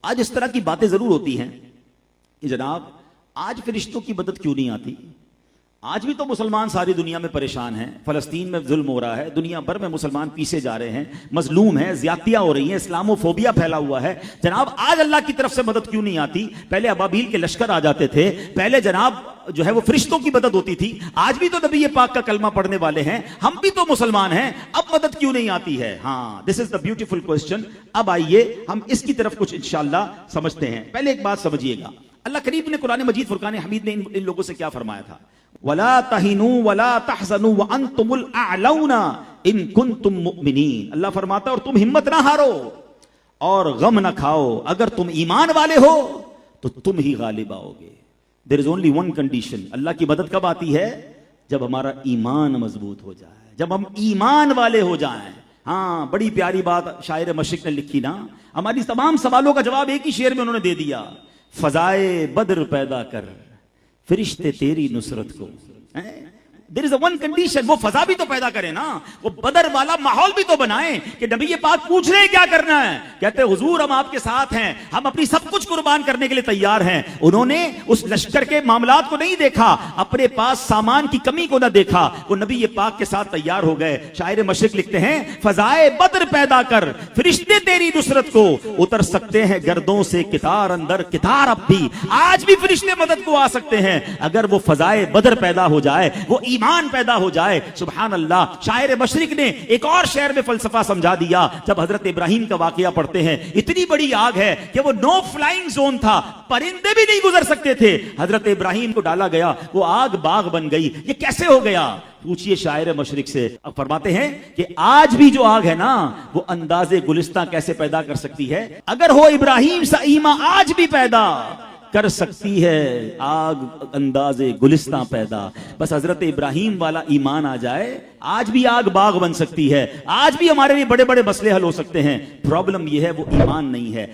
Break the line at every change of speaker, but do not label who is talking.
آج اس طرح کی باتیں ضرور ہوتی ہیں کہ جناب آج فرشتوں کی مدد کیوں نہیں آتی؟ آج بھی تو مسلمان ساری دنیا میں پریشان ہیں، فلسطین میں ظلم ہو رہا ہے، دنیا بھر میں مسلمان پیسے جا رہے ہیں، مظلوم ہیں، زیادتیاں ہو رہی ہیں، اسلامو فوبیا پھیلا ہوا ہے۔ جناب آج اللہ کی طرف سے مدد کیوں نہیں آتی؟ پہلے ابابیل کے لشکر آ جاتے تھے، پہلے جناب جو ہے وہ فرشتوں کی مدد ہوتی تھی، آج بھی تو نبی پاک کا کلمہ پڑھنے والے ہیں، ہم بھی تو مسلمان ہیں، اب مدد کیوں نہیں آتی ہے؟ ہاں، دس از دا بیوٹیفل کوسچن۔ اب آئیے ہم اس کی طرف کچھ انشاءاللہ سمجھتے ہیں۔ پہلے ایک بات سمجھیے گا، اللہ کریم نے قرآن مجید فرقان حمید نے ان لوگوں سے کیا فرمایا تھا؟ وَلَا تَهِنُوا وَلَا تَحْزَنُوا وَأَنْتُمُ الْأَعْلَوْنَ إِن كُنتُم مُؤْمِنِينَ۔ اللہ فرماتا ہے اور تم ہمت نہ ہارو اور غم نہ کھاؤ، اگر تم ایمان والے ہو تو تم ہی غالب آؤ گے۔ There is only one condition۔ اللہ کی مدد کب آتی ہے؟ جب ہمارا ایمان مضبوط ہو جائے، جب ہم ایمان والے ہو جائیں۔ ہاں، بڑی پیاری بات شاعر مشرق نے لکھی نا، ہماری تمام سوالوں کا جواب ایک ہی شعر میں انہوں نے دے دیا۔ فضائے بدر پیدا کر فرشتے تیری نصرت کو۔ There is a one condition، وہ فضا بھی تو پیدا کرے نا، وہ بدر والا ماحول بھی تو بنائیں کہ نبی پاک پوچھ رہے ہیں کیا کرنا ہے، کہتے ہیں حضور ہم آپ کے ساتھ ہیں، ہم اپنی سب کچھ قربان کرنے کے لیے تیار ہیں۔ انہوں نے اس لشکر کے معاملات کو نہیں دیکھا، اپنے پاس سامان کی کمی کو نہ دیکھا، وہ نبی پاک کے ساتھ تیار ہو گئے۔ شاعر مشرق لکھتے ہیں فضائے بدر پیدا کر فرشتے تیری نصرت کو، اتر سکتے ہیں گردوں سے کتار اندر کتار، اب بھی آج بھی فرشتے مدد کو آ سکتے ہیں اگر وہ فضائے بدر پیدا ہو جائے، وہ ایمان پیدا ہو جائے۔ سبحان اللہ، شاعر مشرق نے ایک اور شعر میں فلسفہ سمجھا دیا۔ جب حضرت ابراہیم کا واقعہ پڑھتے ہیں، اتنی بڑی آگ ہے کہ وہ نو فلائنگ زون تھا، پرندے بھی نہیں گزر سکتے تھے، حضرت ابراہیم کو ڈالا گیا، وہ آگ باغ بن گئی۔ یہ کیسے ہو گیا؟ پوچھئے شاعر مشرق سے۔ اب فرماتے ہیں کہ آج بھی جو آگ ہے نا، وہ انداز گلستہ کیسے پیدا کر سکتی ہے؟ اگر ہو ابراہیم سا ایمان آج بھی پیدا کر سکتی ہے آگ انداز گلستہ پیدا۔ بس حضرت ابراہیم والا ایمان آ جائے، آج بھی آگ باغ بن سکتی ہے، آج بھی ہمارے لیے بڑے بڑے مسئلے حل ہو سکتے ہیں۔ پرابلم یہ ہے وہ ایمان نہیں ہے۔